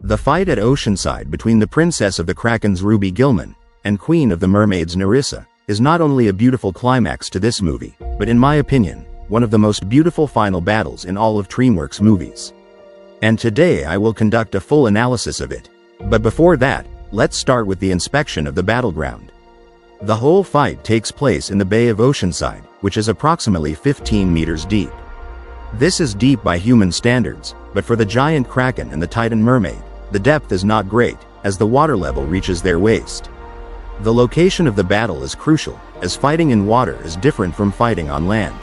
The fight at Oceanside between the Princess of the Krakens Ruby Gillman and Queen of the Mermaids Nerissa is not only a beautiful climax to this movie, but in my opinion, one of the most beautiful final battles in all of DreamWorks movies. And today I will conduct a full analysis of it. But before that, let's start with the inspection of the battleground. The whole fight takes place in the Bay of Oceanside, which is approximately 15 meters deep. This is deep by human standards, but for the giant kraken and the Titan mermaid, the depth is not great, as the water level reaches their waist. The location of the battle is crucial, as fighting in water is different from fighting on land.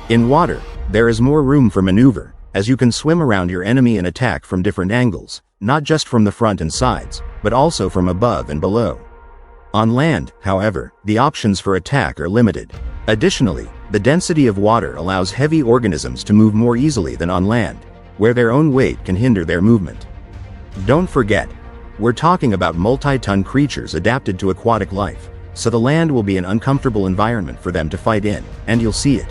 In water, there is more room for maneuver, as you can swim around your enemy and attack from different angles, not just from the front and sides, but also from above and below. On land, however, the options for attack are limited. Additionally, the density of water allows heavy organisms to move more easily than on land, where their own weight can hinder their movement. Don't forget, we're talking about multi-ton creatures adapted to aquatic life, so the land will be an uncomfortable environment for them to fight in, and you'll see it.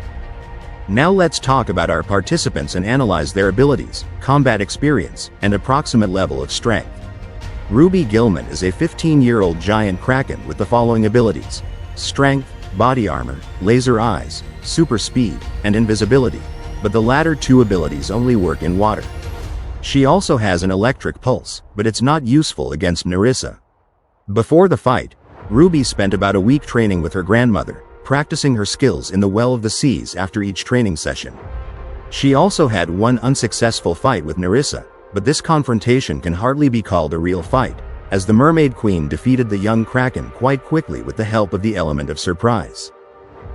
Now let's talk about our participants and analyze their abilities, combat experience, and approximate level of strength. Ruby Gillman is a 15-year-old giant kraken with the following abilities: strength, body armor, laser eyes, super speed, and invisibility, but the latter two abilities only work in water. She also has an electric pulse, but it's not useful against Nerissa. Before the fight, Ruby spent about a week training with her grandmother, practicing her skills in the Well of the Seas after each training session. She also had one unsuccessful fight with Nerissa, but this confrontation can hardly be called a real fight, as the Mermaid Queen defeated the young kraken quite quickly with the help of the element of surprise.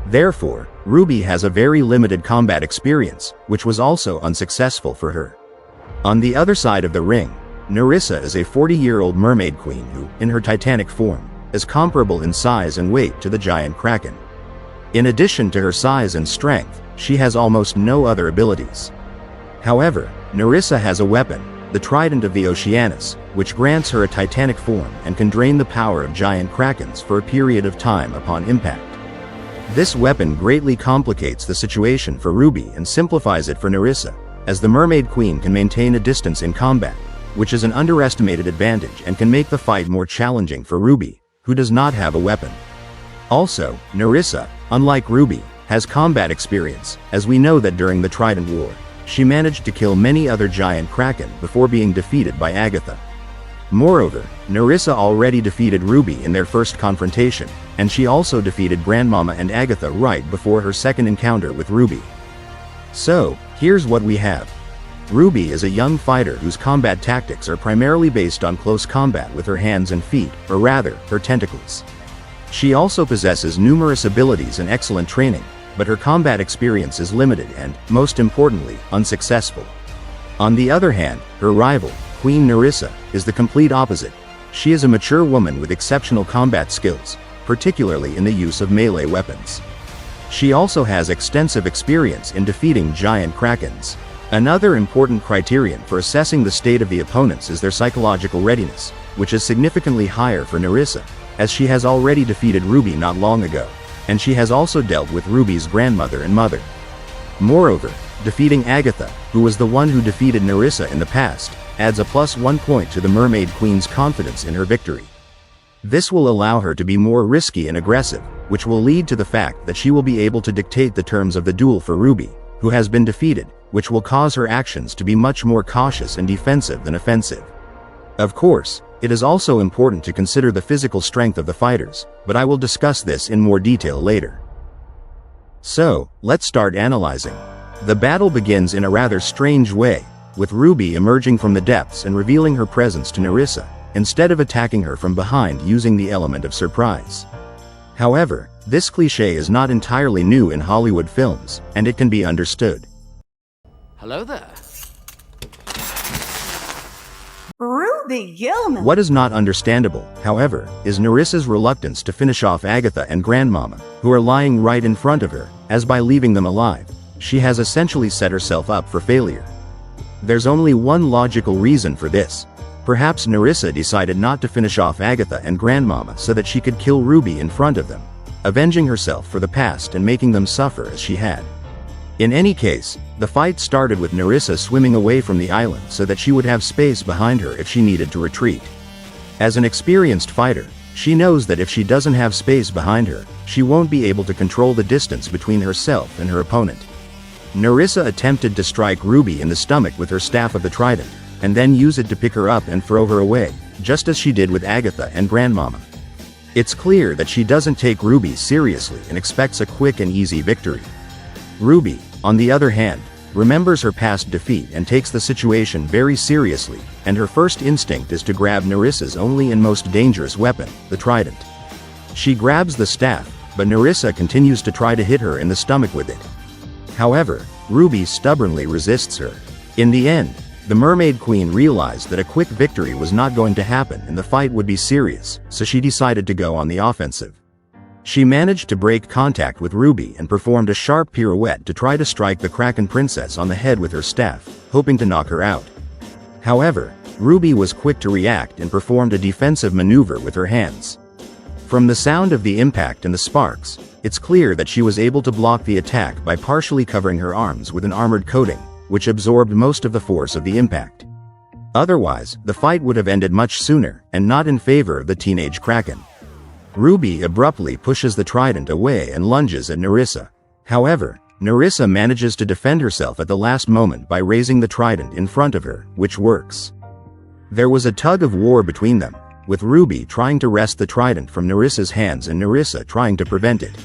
Therefore, Ruby has a very limited combat experience, which was also unsuccessful for her. On the other side of the ring, Nerissa is a 40-year-old mermaid queen who, in her titanic form, is comparable in size and weight to the giant kraken. In addition to her size and strength, she has almost no other abilities. However, Nerissa has a weapon, the Trident of the Oceanus, which grants her a titanic form and can drain the power of giant krakens for a period of time upon impact. This weapon greatly complicates the situation for Ruby and simplifies it for Nerissa, as the Mermaid Queen can maintain a distance in combat, which is an underestimated advantage and can make the fight more challenging for Ruby, who does not have a weapon. Also, Nerissa, unlike Ruby, has combat experience, as we know that during the Trident War, she managed to kill many other giant kraken before being defeated by Agatha. Moreover, Nerissa already defeated Ruby in their first confrontation, and she also defeated Grandmama and Agatha right before her second encounter with Ruby. So, here's what we have. Ruby is a young fighter whose combat tactics are primarily based on close combat with her hands and feet, or rather, her tentacles. She also possesses numerous abilities and excellent training, but her combat experience is limited and, most importantly, unsuccessful. On the other hand, her rival, Queen Nerissa, is the complete opposite. She is a mature woman with exceptional combat skills, particularly in the use of melee weapons. She also has extensive experience in defeating giant krakens. Another important criterion for assessing the state of the opponents is their psychological readiness, which is significantly higher for Nerissa, as she has already defeated Ruby not long ago, and she has also dealt with Ruby's grandmother and mother. Moreover, defeating Agatha, who was the one who defeated Nerissa in the past, adds a +1 point to the Mermaid Queen's confidence in her victory. This will allow her to be more risky and aggressive, which will lead to the fact that she will be able to dictate the terms of the duel for Ruby, who has been defeated, which will cause her actions to be much more cautious and defensive than offensive. Of course, it is also important to consider the physical strength of the fighters, but I will discuss this in more detail later. So, let's start analyzing. The battle begins in a rather strange way, with Ruby emerging from the depths and revealing her presence to Nerissa, instead of attacking her from behind using the element of surprise. However, this cliché is not entirely new in Hollywood films, and it can be understood. Hello there. Ruby Gillman! What is not understandable, however, is Nerissa's reluctance to finish off Agatha and Grandmama, who are lying right in front of her, as by leaving them alive, she has essentially set herself up for failure. There's only one logical reason for this. Perhaps Nerissa decided not to finish off Agatha and Grandmama so that she could kill Ruby in front of them, avenging herself for the past and making them suffer as she had. In any case, The fight started with Nerissa swimming away from the island so that she would have space behind her if she needed to retreat. As an experienced fighter, she knows that if she doesn't have space behind her, she won't be able to control the distance between herself and her opponent. Nerissa attempted to strike Ruby in the stomach with her staff of the trident, and then use it to pick her up and throw her away, just as she did with Agatha and Grandmama. It's clear that she doesn't take Ruby seriously and expects a quick and easy victory. Ruby, on the other hand, remembers her past defeat and takes the situation very seriously, and her first instinct is to grab Nerissa's only and most dangerous weapon, the trident. She grabs the staff, but Nerissa continues to try to hit her in the stomach with it. However, Ruby stubbornly resists her. In the end, the Mermaid Queen realized that a quick victory was not going to happen and the fight would be serious, so she decided to go on the offensive. She managed to break contact with Ruby and performed a sharp pirouette to try to strike the Kraken Princess on the head with her staff, hoping to knock her out. However, Ruby was quick to react and performed a defensive maneuver with her hands. From the sound of the impact and the sparks, it's clear that she was able to block the attack by partially covering her arms with an armored coating, which absorbed most of the force of the impact. Otherwise, the fight would have ended much sooner, and not in favor of the teenage Kraken. Ruby abruptly pushes the trident away and lunges at Nerissa. However, Nerissa manages to defend herself at the last moment by raising the trident in front of her, which works. There was a tug of war between them, with Ruby trying to wrest the trident from Nerissa's hands and Nerissa trying to prevent it.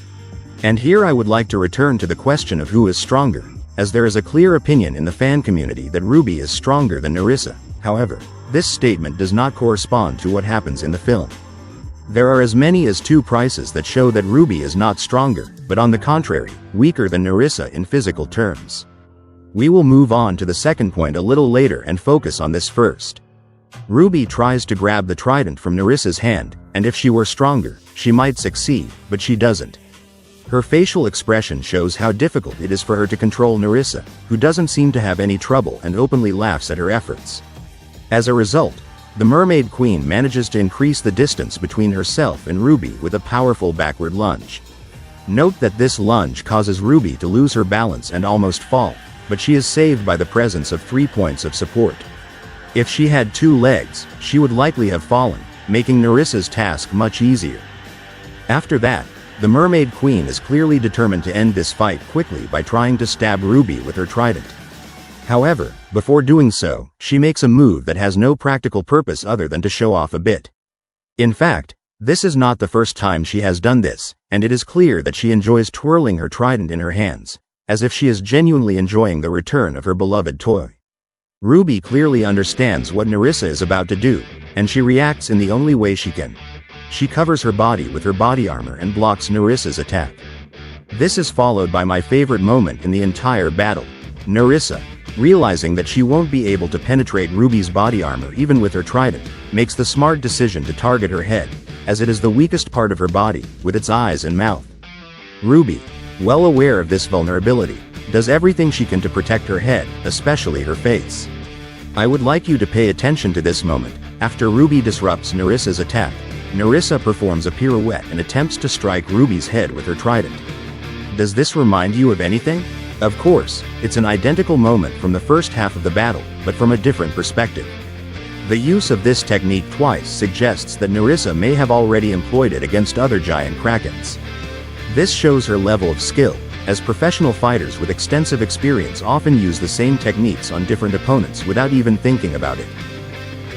And here I would like to return to the question of who is stronger, as there is a clear opinion in the fan community that Ruby is stronger than Nerissa. However, this statement does not correspond to what happens in the film. There are as many as 2 prices that show that Ruby is not stronger, but on the contrary, weaker than Nerissa in physical terms. We will move on to the second point a little later and focus on this first. Ruby tries to grab the trident from Nerissa's hand, and if she were stronger, she might succeed, but she doesn't. Her facial expression shows how difficult it is for her to control Nerissa, who doesn't seem to have any trouble and openly laughs at her efforts. As a result, the Mermaid Queen manages to increase the distance between herself and Ruby with a powerful backward lunge. Note that this lunge causes Ruby to lose her balance and almost fall, but she is saved by the presence of 3 points of support. If she had 2 legs, she would likely have fallen, making Nerissa's task much easier. After that, the Mermaid Queen is clearly determined to end this fight quickly by trying to stab Ruby with her trident. However, before doing so, she makes a move that has no practical purpose other than to show off a bit. In fact, this is not the first time she has done this, and it is clear that she enjoys twirling her trident in her hands, as if she is genuinely enjoying the return of her beloved toy. Ruby clearly understands what Nerissa is about to do, and she reacts in the only way she can. She covers her body with her body armor and blocks Nerissa's attack. This is followed by my favorite moment in the entire battle. Nerissa, realizing that she won't be able to penetrate Ruby's body armor even with her trident, makes the smart decision to target her head, as it is the weakest part of her body, with its eyes and mouth. Ruby, well aware of this vulnerability, does everything she can to protect her head, especially her face. I would like you to pay attention to this moment. After Ruby disrupts Nerissa's attack, Nerissa performs a pirouette and attempts to strike Ruby's head with her trident. Does this remind you of anything? Of course, it's an identical moment from the first half of the battle, but from a different perspective. The use of this technique twice suggests that Nerissa may have already employed it against other giant krakens. This shows her level of skill, as professional fighters with extensive experience often use the same techniques on different opponents without even thinking about it.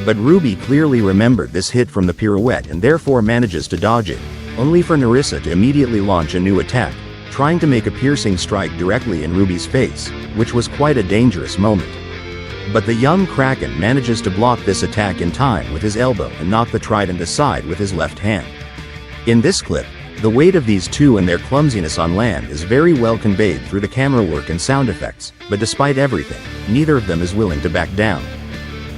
But Ruby clearly remembered this hit from the pirouette and therefore manages to dodge it, only for Nerissa to immediately launch a new attack, trying to make a piercing strike directly in Ruby's face, which was quite a dangerous moment. But the young Kraken manages to block this attack in time with his elbow and knock the trident aside with his left hand. In this clip, the weight of these two and their clumsiness on land is very well conveyed through the camera work and sound effects, but despite everything, neither of them is willing to back down.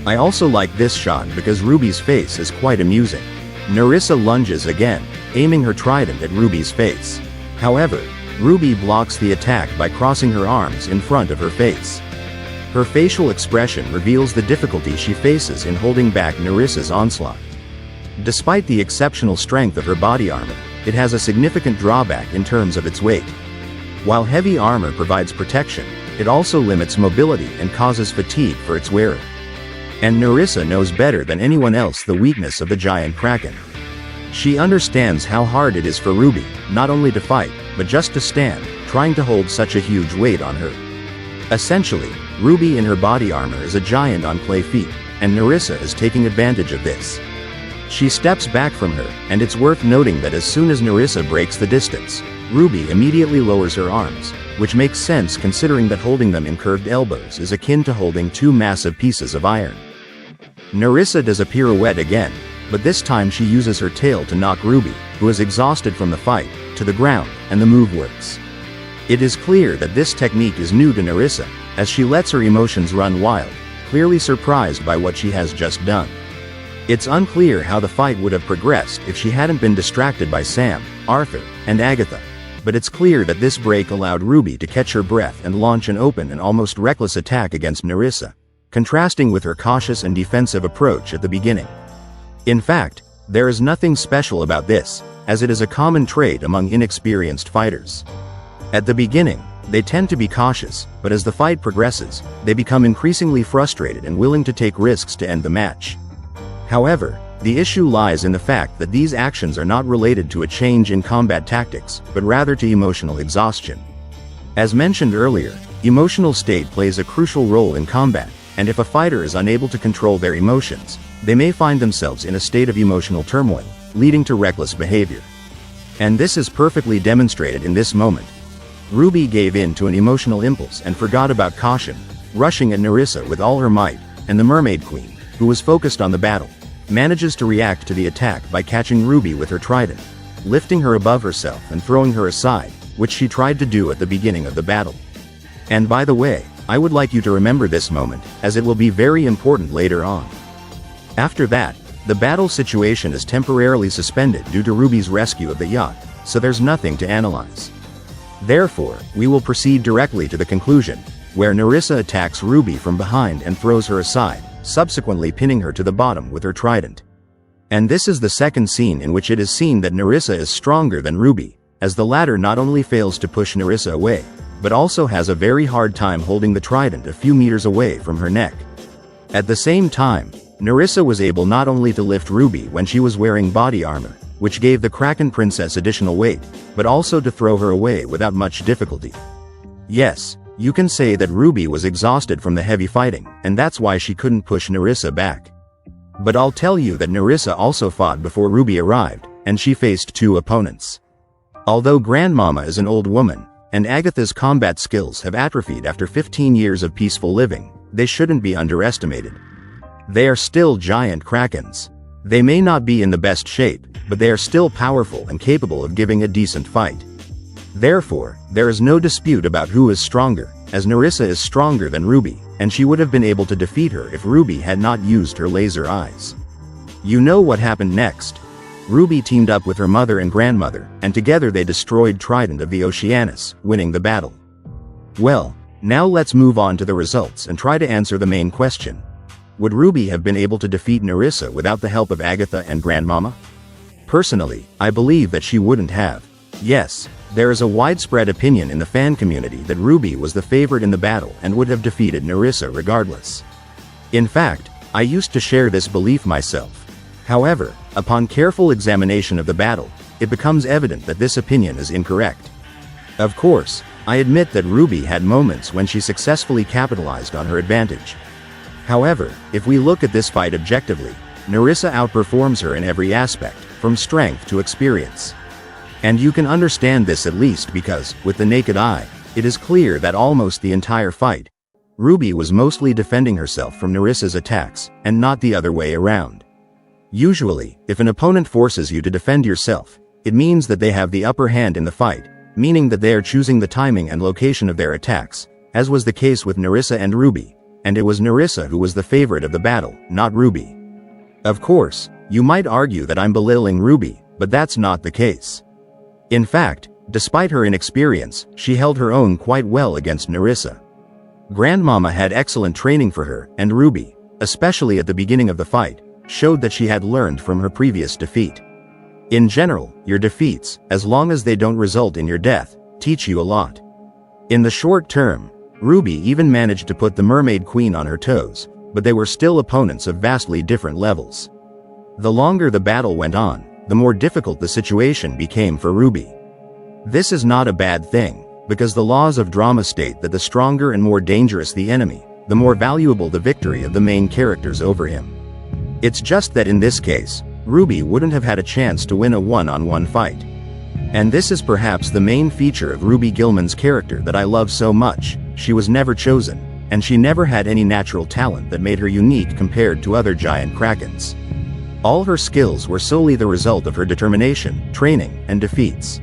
I also like this shot because Ruby's face is quite amusing. Nerissa lunges again, aiming her trident at Ruby's face. However, Ruby blocks the attack by crossing her arms in front of her face. Her facial expression reveals the difficulty she faces in holding back Nerissa's onslaught. Despite the exceptional strength of her body armor, it has a significant drawback in terms of its weight. While heavy armor provides protection, it also limits mobility and causes fatigue for its wearer. And Nerissa knows better than anyone else the weakness of the giant kraken. She understands how hard it is for Ruby, not only to fight, but just to stand, trying to hold such a huge weight on her. Essentially, Ruby in her body armor is a giant on clay feet, and Nerissa is taking advantage of this. She steps back from her, and it's worth noting that as soon as Nerissa breaks the distance, Ruby immediately lowers her arms, which makes sense considering that holding them in curved elbows is akin to holding two massive pieces of iron. Nerissa does a pirouette again, but this time she uses her tail to knock Ruby, who is exhausted from the fight, to the ground, and the move works. It is clear that this technique is new to Nerissa, as she lets her emotions run wild, clearly surprised by what she has just done. It's unclear how the fight would have progressed if she hadn't been distracted by Sam, Arthur, and Agatha, but it's clear that this break allowed Ruby to catch her breath and launch an open and almost reckless attack against Nerissa, contrasting with her cautious and defensive approach at the beginning. In fact, there is nothing special about this, as it is a common trait among inexperienced fighters. At the beginning, they tend to be cautious, but as the fight progresses, they become increasingly frustrated and willing to take risks to end the match. However, the issue lies in the fact that these actions are not related to a change in combat tactics, but rather to emotional exhaustion. As mentioned earlier, emotional state plays a crucial role in combat, and if a fighter is unable to control their emotions, they may find themselves in a state of emotional turmoil, leading to reckless behavior. And this is perfectly demonstrated in this moment. Ruby gave in to an emotional impulse and forgot about caution, rushing at Nerissa with all her might, and the Mermaid Queen, who was focused on the battle, manages to react to the attack by catching Ruby with her trident, lifting her above herself and throwing her aside, which she tried to do at the beginning of the battle. And by the way, I would like you to remember this moment, as it will be very important later on. After that, the battle situation is temporarily suspended due to Ruby's rescue of the yacht, so there's nothing to analyze. Therefore, we will proceed directly to the conclusion, where Nerissa attacks Ruby from behind and throws her aside, subsequently pinning her to the bottom with her trident. And this is the second scene in which it is seen that Nerissa is stronger than Ruby, as the latter not only fails to push Nerissa away, but also has a very hard time holding the trident a few meters away from her neck. At the same time, Nerissa was able not only to lift Ruby when she was wearing body armor, which gave the Kraken Princess additional weight, but also to throw her away without much difficulty. Yes, you can say that Ruby was exhausted from the heavy fighting, and that's why she couldn't push Nerissa back. But I'll tell you that Nerissa also fought before Ruby arrived, and she faced two opponents. Although Grandmama is an old woman, and Agatha's combat skills have atrophied after 15 years of peaceful living, they shouldn't be underestimated. They are still giant krakens. They may not be in the best shape, but they are still powerful and capable of giving a decent fight. Therefore, there is no dispute about who is stronger, as Nerissa is stronger than Ruby, and she would have been able to defeat her if Ruby had not used her laser eyes. You know what happened next. Ruby teamed up with her mother and grandmother, and together they destroyed Trident of the Oceanus, winning the battle. Well, now let's move on to the results and try to answer the main question. Would Ruby have been able to defeat Nerissa without the help of Agatha and Grandmama? Personally, I believe that she wouldn't have. Yes, there is a widespread opinion in the fan community that Ruby was the favorite in the battle and would have defeated Nerissa regardless. In fact, I used to share this belief myself. However, upon careful examination of the battle, it becomes evident that this opinion is incorrect. Of course, I admit that Ruby had moments when she successfully capitalized on her advantage. However, if we look at this fight objectively, Nerissa outperforms her in every aspect, from strength to experience. And you can understand this at least because, with the naked eye, it is clear that almost the entire fight, Ruby was mostly defending herself from Nerissa's attacks, and not the other way around. Usually, if an opponent forces you to defend yourself, it means that they have the upper hand in the fight, meaning that they are choosing the timing and location of their attacks, as was the case with Nerissa and Ruby, and it was Nerissa who was the favorite of the battle, not Ruby. Of course, you might argue that I'm belittling Ruby, but that's not the case. In fact, despite her inexperience, she held her own quite well against Nerissa. Grandmama had excellent training for her, and Ruby, especially at the beginning of the fight, showed that she had learned from her previous defeat. In general, your defeats, as long as they don't result in your death, teach you a lot. In the short term, Ruby even managed to put the Mermaid Queen on her toes, but they were still opponents of vastly different levels. The longer the battle went on, the more difficult the situation became for Ruby. This is not a bad thing, because the laws of drama state that the stronger and more dangerous the enemy, the more valuable the victory of the main characters over him. It's just that in this case, Ruby wouldn't have had a chance to win a one-on-one fight. And this is perhaps the main feature of Ruby Gillman's character that I love so much. She was never chosen, and she never had any natural talent that made her unique compared to other giant krakens. All her skills were solely the result of her determination, training, and defeats.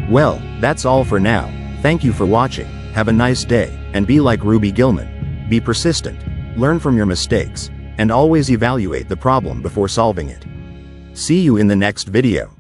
Well, that's all for now. Thank you for watching, have a nice day, and be like Ruby Gillman. Be persistent, learn from your mistakes, and always evaluate the problem before solving it. See you in the next video.